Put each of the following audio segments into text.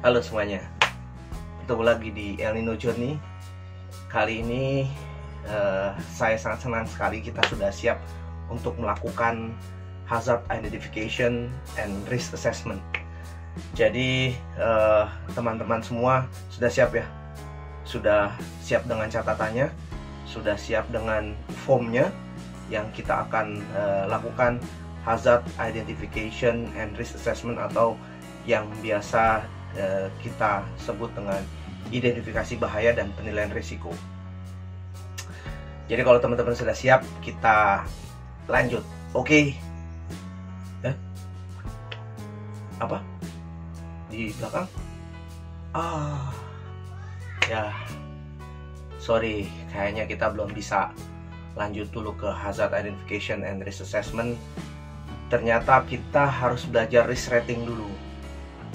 Halo semuanya, bertemu lagi di El Nino Journey. Kali ini saya sangat senang sekali kita sudah siap untuk melakukan hazard identification and risk assessment. Jadi teman-teman semua sudah siap ya? Sudah siap dengan catatannya, sudah siap dengan formnya yang kita akan lakukan hazard identification and risk assessment, atau yang biasa kita sebut dengan identifikasi bahaya dan penilaian risiko. Jadi kalau teman-teman sudah siap, kita lanjut. Oke. Apa? Di belakang? Ya, sorry, kayaknya kita belum bisa lanjut dulu ke hazard identification and risk assessment. Ternyata kita harus belajar risk rating dulu,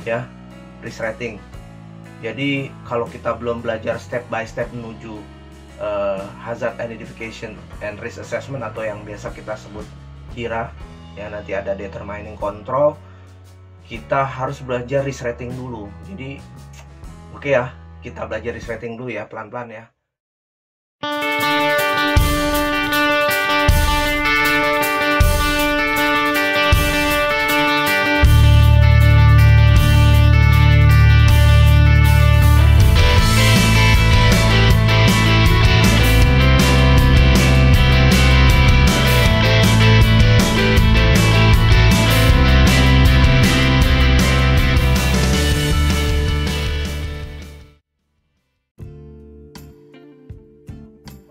ya. Risk rating. Jadi kalau kita belum belajar step by step menuju hazard identification and risk assessment, atau yang biasa kita sebut HIRA, ya, nanti ada determining control, kita harus belajar risk rating dulu. Jadi oke ya, kita belajar risk rating dulu ya, pelan-pelan ya.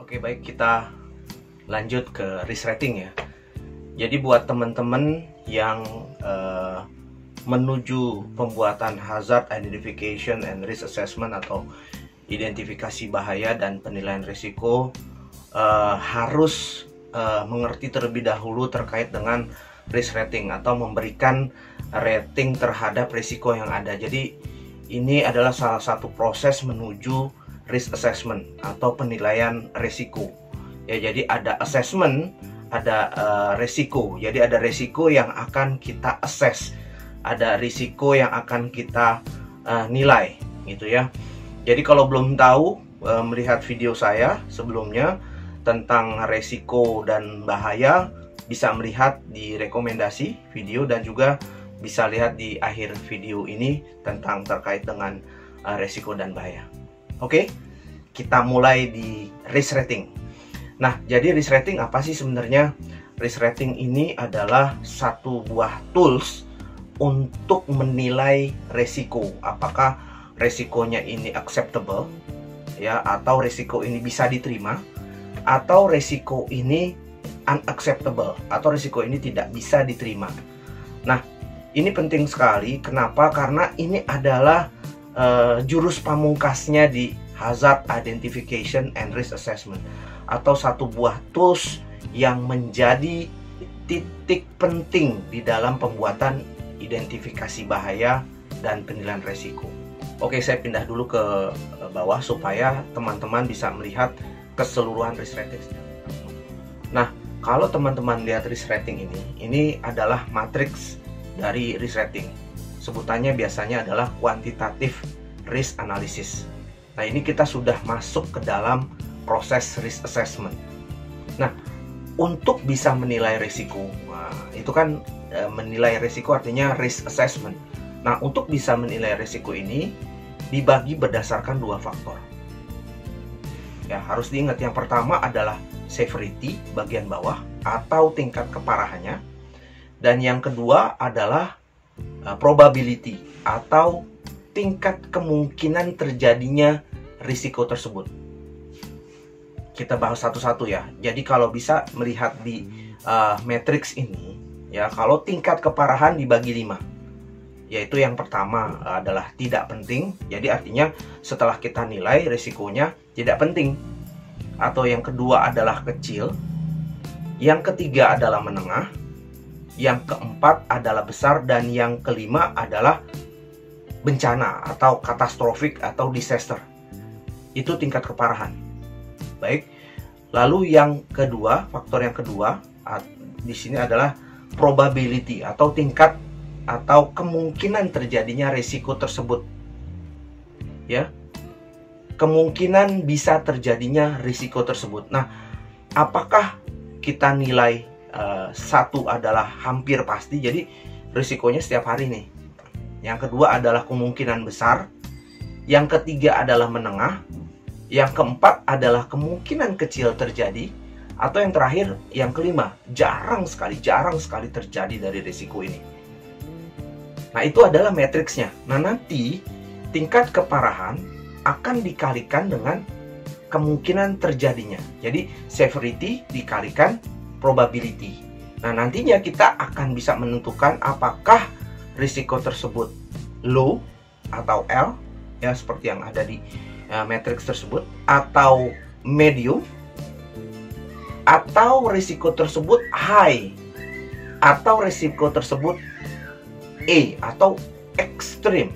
Oke, baik, kita lanjut ke risk rating ya. Jadi buat teman-teman yang menuju pembuatan hazard identification and risk assessment atau identifikasi bahaya dan penilaian risiko, harus mengerti terlebih dahulu terkait dengan risk rating atau memberikan rating terhadap risiko yang ada. Jadi ini adalah salah satu proses menuju risk assessment atau penilaian risiko. Ya, jadi ada assessment, ada risiko. Jadi ada risiko yang akan kita assess, ada risiko yang akan kita nilai, gitu ya. Jadi kalau belum tahu, melihat video saya sebelumnya tentang risiko dan bahaya, bisa melihat di rekomendasi video, dan juga bisa lihat di akhir video ini tentang terkait dengan risiko dan bahaya. Oke, kita mulai di risk rating. Nah, jadi risk rating apa sih sebenarnya? Risk rating ini adalah satu buah tools untuk menilai risiko. Apakah risikonya ini acceptable, ya, atau risiko ini bisa diterima, atau risiko ini unacceptable, atau risiko ini tidak bisa diterima. Nah, ini penting sekali. Kenapa? Karena ini adalah jurus pamungkasnya di hazard identification and risk assessment, atau satu buah tools yang menjadi titik penting di dalam pembuatan identifikasi bahaya dan penilaian risiko. Oke, saya pindah dulu ke bawah supaya teman-teman bisa melihat keseluruhan risk rating. Nah, kalau teman-teman lihat risk rating ini adalah matriks dari risk rating. Sebutannya biasanya adalah quantitative risk analysis. Nah, ini kita sudah masuk ke dalam proses risk assessment. Nah, untuk bisa menilai risiko, itu kan menilai risiko artinya risk assessment. Nah, untuk bisa menilai risiko ini dibagi berdasarkan dua faktor. Ya, harus diingat, yang pertama adalah severity, bagian bawah, atau tingkat keparahannya. Dan yang kedua adalah probability, atau tingkat kemungkinan terjadinya risiko tersebut. Kita bahas satu-satu ya. Jadi kalau bisa melihat di matriks ini, ya, kalau tingkat keparahan dibagi 5, yaitu yang pertama adalah tidak penting. Jadi artinya setelah kita nilai risikonya tidak penting. Atau yang kedua adalah kecil. Yang ketiga adalah menengah. Yang keempat adalah besar, dan yang kelima adalah bencana atau katastrofik atau disaster. Itu tingkat keparahan. Baik. Lalu yang kedua, faktor yang kedua di sini adalah probability atau tingkat atau kemungkinan terjadinya risiko tersebut. ya, kemungkinan bisa terjadinya risiko tersebut. Nah, apakah kita nilai satu adalah hampir pasti, jadi risikonya setiap hari nih. Yang kedua adalah kemungkinan besar. Yang ketiga adalah menengah. Yang keempat adalah kemungkinan kecil terjadi. Atau yang terakhir, yang kelima, jarang sekali terjadi dari risiko ini. Nah, itu adalah matriksnya. Nah, nanti tingkat keparahan akan dikalikan dengan kemungkinan terjadinya. Jadi, severity dikalikan probability. Nah, nantinya kita akan bisa menentukan apakah risiko tersebut low atau L, ya seperti yang ada di matriks tersebut, atau medium, atau risiko tersebut high, atau risiko tersebut A atau ekstrim.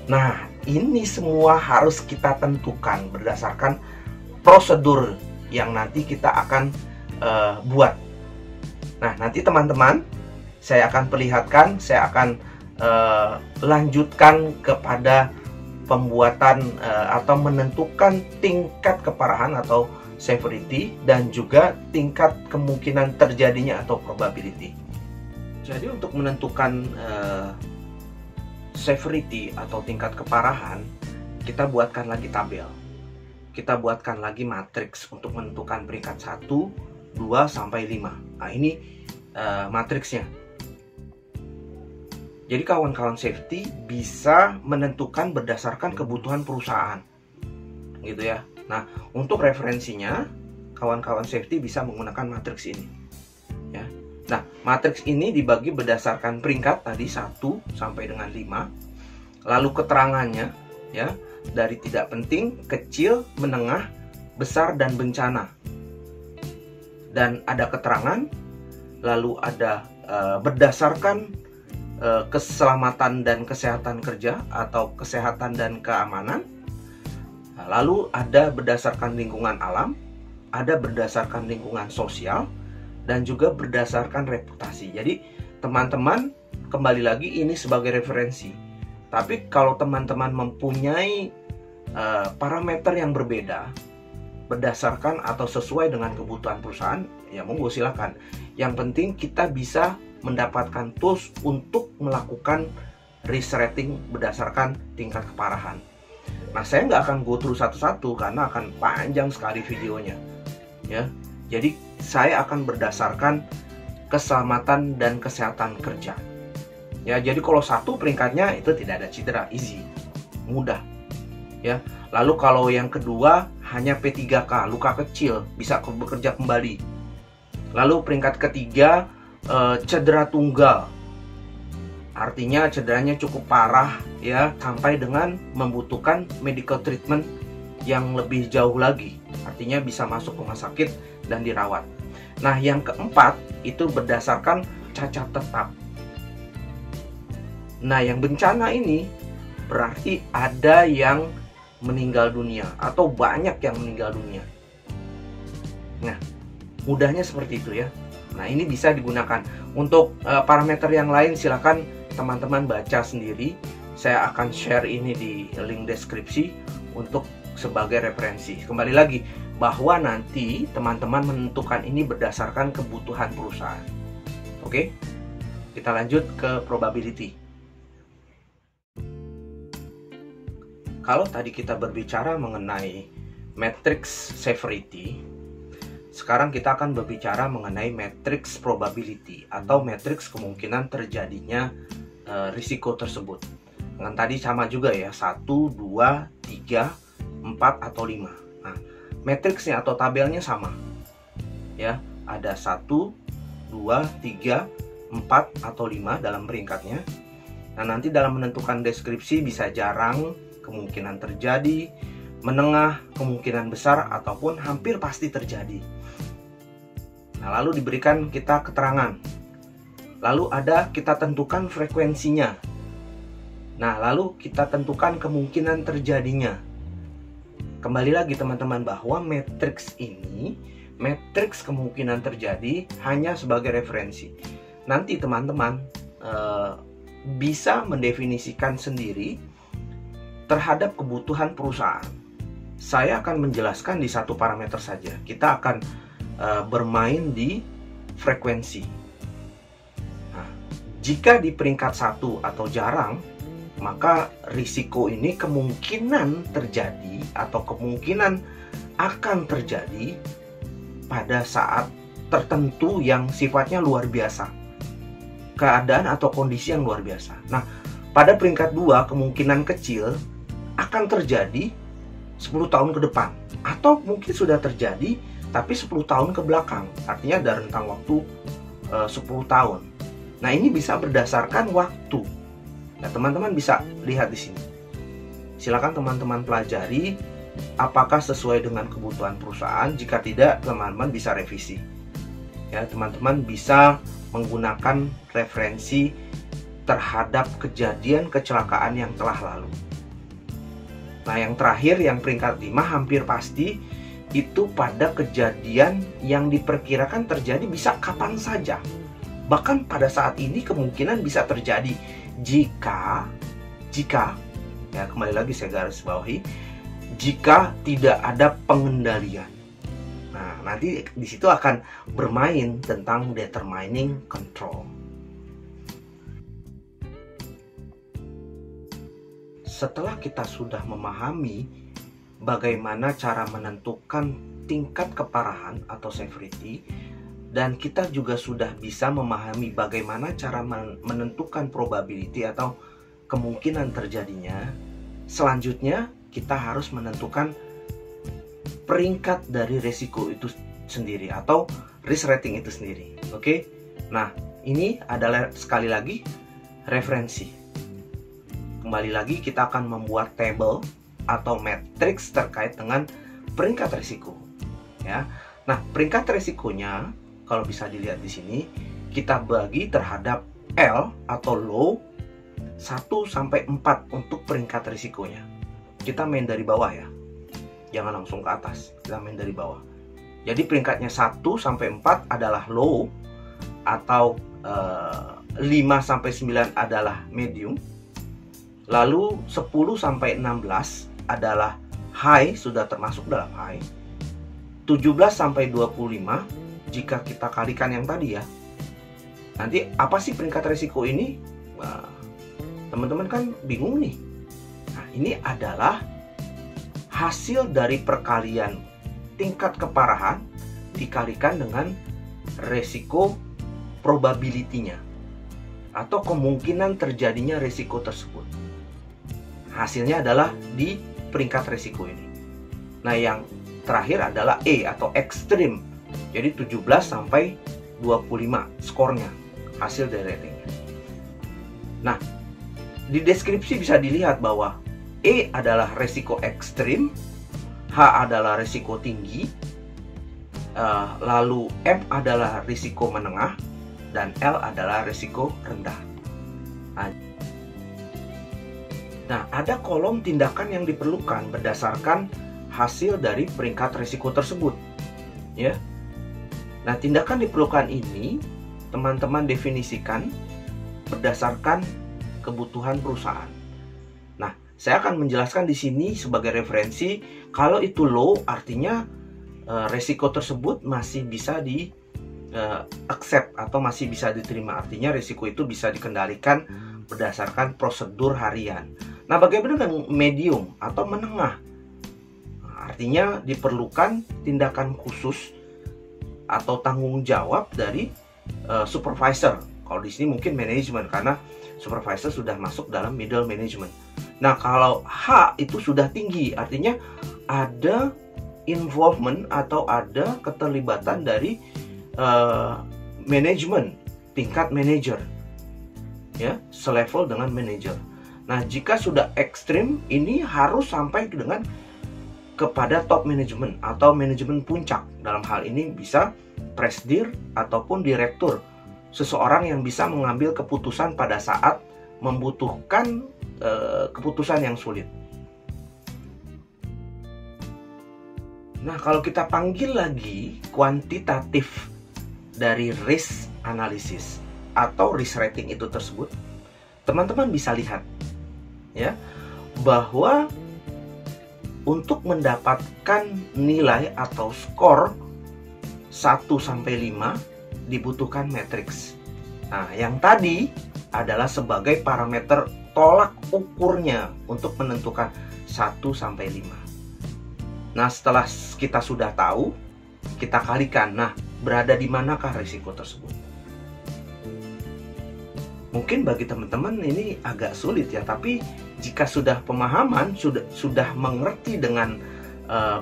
Nah, ini semua harus kita tentukan berdasarkan prosedur yang nanti kita akan buat. Nah, nanti teman-teman, saya akan perlihatkan, saya akan lanjutkan kepada pembuatan atau menentukan tingkat keparahan atau severity, dan juga tingkat kemungkinan terjadinya atau probability. Jadi untuk menentukan severity atau tingkat keparahan, kita buatkan lagi tabel. Kita buatkan lagi matriks untuk menentukan peringkat 1, 2, sampai 5. Nah, ini matriksnya. Jadi kawan-kawan safety bisa menentukan berdasarkan kebutuhan perusahaan, gitu ya. Nah, untuk referensinya, kawan-kawan safety bisa menggunakan matriks ini, ya. Nah, matriks ini dibagi berdasarkan peringkat tadi 1 sampai dengan 5. Lalu keterangannya, ya, dari tidak penting, kecil, menengah, besar, dan bencana. Dan ada keterangan, lalu ada berdasarkan keselamatan dan kesehatan kerja atau kesehatan dan keamanan. Lalu ada berdasarkan lingkungan alam, ada berdasarkan lingkungan sosial, dan juga berdasarkan reputasi. Jadi teman-teman, kembali lagi ini sebagai referensi. Tapi kalau teman-teman mempunyai parameter yang berbeda berdasarkan atau sesuai dengan kebutuhan perusahaan, ya monggo silakan. Yang penting kita bisa mendapatkan tools untuk melakukan risk rating berdasarkan tingkat keparahan. Nah, saya nggak akan go through satu-satu karena akan panjang sekali videonya, ya. Jadi saya akan berdasarkan keselamatan dan kesehatan kerja. Ya, jadi kalau 1 peringkatnya itu tidak ada cedera, easy, mudah. Ya. Lalu kalau yang kedua hanya P3K, luka kecil, bisa bekerja kembali. Lalu peringkat ketiga cedera tunggal. Artinya cederanya cukup parah, ya, sampai dengan membutuhkan medical treatment yang lebih jauh lagi. Artinya bisa masuk rumah sakit dan dirawat. Nah, yang keempat itu berdasarkan cacat tetap. Nah, yang bencana ini berarti ada yang meninggal dunia atau banyak yang meninggal dunia. Nah, mudahnya seperti itu ya. Nah, ini bisa digunakan. Untuk parameter yang lain silakan teman-teman baca sendiri. Saya akan share ini di link deskripsi untuk sebagai referensi. Kembali lagi, bahwa nanti teman-teman menentukan ini berdasarkan kebutuhan perusahaan. Oke? Kita lanjut ke probability. Kalau tadi kita berbicara mengenai matrix severity, sekarang kita akan berbicara mengenai matrix probability atau matrix kemungkinan terjadinya risiko tersebut. Dengan tadi sama juga ya, 1, 2, 3, 4, atau 5. Nah, matriksnya atau tabelnya sama. Ya, ada 1, 2, 3, 4, atau 5 dalam peringkatnya. Nah, nanti dalam menentukan deskripsi bisa jarang, kemungkinan terjadi, menengah, kemungkinan besar, ataupun hampir pasti terjadi. Nah, lalu diberikan kita keterangan. Lalu ada kita tentukan frekuensinya. Nah, lalu kita tentukan kemungkinan terjadinya. Kembali lagi teman-teman, bahwa matriks ini, matriks kemungkinan terjadi hanya sebagai referensi. Nanti teman-teman bisa mendefinisikan sendiri terhadap kebutuhan perusahaan. Saya akan menjelaskan di satu parameter saja. Kita akan bermain di frekuensi. Nah, jika di peringkat 1 atau jarang, maka risiko ini kemungkinan terjadi atau kemungkinan akan terjadi pada saat tertentu yang sifatnya luar biasa. Keadaan atau kondisi yang luar biasa. Nah, pada peringkat 2 kemungkinan kecil akan terjadi 10 tahun ke depan, atau mungkin sudah terjadi tapi 10 tahun ke belakang. Artinya ada rentang waktu 10 tahun. Nah, ini bisa berdasarkan waktu. Nah, teman-teman bisa lihat di sini. Silakan teman-teman pelajari apakah sesuai dengan kebutuhan perusahaan. Jika tidak, teman-teman bisa revisi. Ya, teman-teman bisa menggunakan referensi terhadap kejadian kecelakaan yang telah lalu. Nah, yang terakhir, yang peringkat 5 hampir pasti itu pada kejadian yang diperkirakan terjadi bisa kapan saja. Bahkan pada saat ini kemungkinan bisa terjadi jika ya, kembali lagi saya garis bawahi, jika tidak ada pengendalian. Nah, nanti di situ akan bermain tentang determining control. Setelah kita sudah memahami bagaimana cara menentukan tingkat keparahan atau severity, dan kita juga sudah bisa memahami bagaimana cara menentukan probability atau kemungkinan terjadinya, selanjutnya kita harus menentukan peringkat dari resiko itu sendiri atau risk rating itu sendiri. Oke? Nah, ini adalah sekali lagi referensi. Kembali lagi kita akan membuat table atau matriks terkait dengan peringkat risiko. Ya. Nah, peringkat risikonya kalau bisa dilihat di sini kita bagi terhadap L atau low 1 sampai 4 untuk peringkat risikonya. Kita main dari bawah ya. Jangan langsung ke atas, kita main dari bawah. Jadi peringkatnya 1 sampai 4 adalah low atau 5 sampai 9 adalah medium. Lalu 10 sampai 16 adalah high, sudah termasuk dalam high. 17 sampai 25 jika kita kalikan yang tadi ya. Nanti apa sih peringkat risiko ini? Teman-teman kan bingung nih. Nah, ini adalah hasil dari perkalian tingkat keparahan dikalikan dengan resiko probability-nya atau kemungkinan terjadinya risiko tersebut. Hasilnya adalah di peringkat risiko ini. Nah, yang terakhir adalah E atau ekstrim. Jadi 17 sampai 25 skornya, hasil dari ratingnya. Nah, di deskripsi bisa dilihat bahwa E adalah resiko ekstrim, H adalah risiko tinggi, lalu M adalah risiko menengah, dan L adalah risiko rendah. Nah, ada kolom tindakan yang diperlukan berdasarkan hasil dari peringkat risiko tersebut. Ya. Nah, tindakan diperlukan ini teman-teman definisikan berdasarkan kebutuhan perusahaan. Nah, saya akan menjelaskan di sini sebagai referensi. Kalau itu low, artinya resiko tersebut masih bisa di accept atau masih bisa diterima. Artinya resiko itu bisa dikendalikan berdasarkan prosedur harian. Nah, bagaimana dengan medium atau menengah? Nah, artinya diperlukan tindakan khusus atau tanggung jawab dari supervisor. Kalau di sini mungkin manajemen karena supervisor sudah masuk dalam middle management. Nah, kalau H itu sudah tinggi, artinya ada involvement atau ada keterlibatan dari manajemen, tingkat manager, ya, selevel dengan manager. Nah, jika sudah ekstrim, ini harus sampai dengan kepada top management atau manajemen puncak. Dalam hal ini bisa presidir ataupun direktur, seseorang yang bisa mengambil keputusan pada saat membutuhkan keputusan yang sulit. Nah, kalau kita panggil lagi kuantitatif dari risk analysis atau risk rating itu tersebut, teman-teman bisa lihat ya, bahwa untuk mendapatkan nilai atau skor 1-5 dibutuhkan matriks. Nah, yang tadi adalah sebagai parameter tolak ukurnya untuk menentukan 1-5. Nah, setelah kita sudah tahu, kita kalikan. Nah, berada di manakah risiko tersebut? Mungkin bagi teman-teman ini agak sulit ya, tapi jika sudah pemahaman, sudah mengerti dengan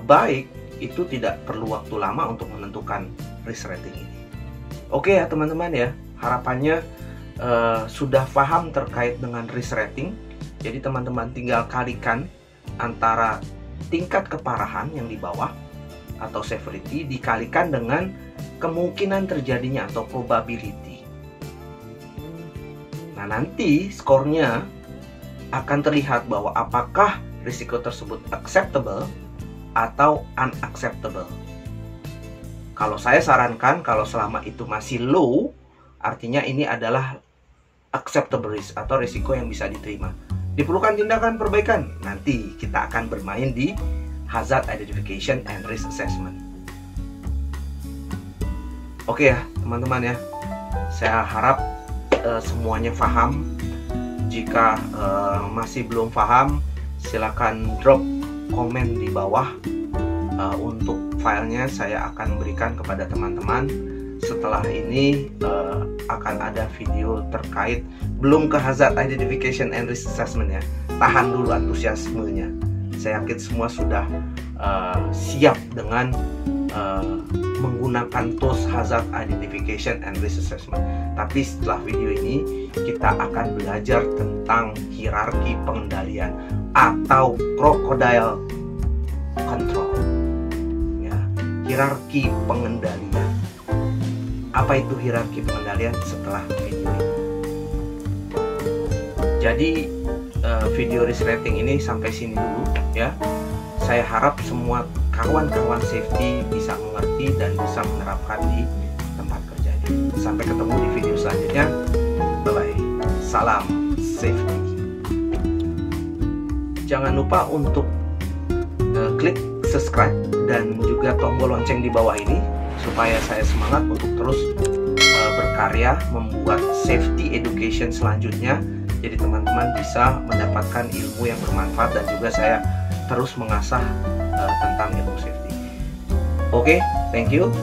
baik, itu tidak perlu waktu lama untuk menentukan risk rating ini. Oke ya teman-teman ya, harapannya sudah paham terkait dengan risk rating. Jadi teman-teman tinggal kalikan antara tingkat keparahan yang di bawah atau severity dikalikan dengan kemungkinan terjadinya atau probability. Nah, nanti skornya akan terlihat bahwa apakah risiko tersebut acceptable atau unacceptable. Kalau saya sarankan, kalau selama itu masih low, artinya ini adalah acceptable risk atau risiko yang bisa diterima. Diperlukan tindakan perbaikan. Nanti kita akan bermain di hazard identification and risk assessment. Oke ya teman-teman ya, saya harap semuanya paham. Jika masih belum paham, silakan drop komen di bawah. Untuk filenya saya akan berikan kepada teman-teman. Setelah ini akan ada video terkait, belum ke hazard identification and risk assessment ya. Tahan dulu antusiasmenya. Saya yakin semua sudah siap dengan menggunakan tools hazard identification and risk assessment. Tapi setelah video ini kita akan belajar tentang hierarki pengendalian atau crocodile control. Ya, hierarki pengendalian. Apa itu hierarki pengendalian setelah video ini? Jadi video risk rating ini sampai sini dulu ya. Saya harap semua kawan-kawan safety bisa mengerti dan bisa menerapkan di tempat kerjanya. Sampai ketemu di video selanjutnya. Bye-bye. Salam safety. Jangan lupa untuk klik subscribe dan juga tombol lonceng di bawah ini supaya saya semangat untuk terus berkarya membuat safety education selanjutnya. Jadi teman-teman bisa mendapatkan ilmu yang bermanfaat dan juga saya terus mengasah tentang ilmu safety. Oke, thank you.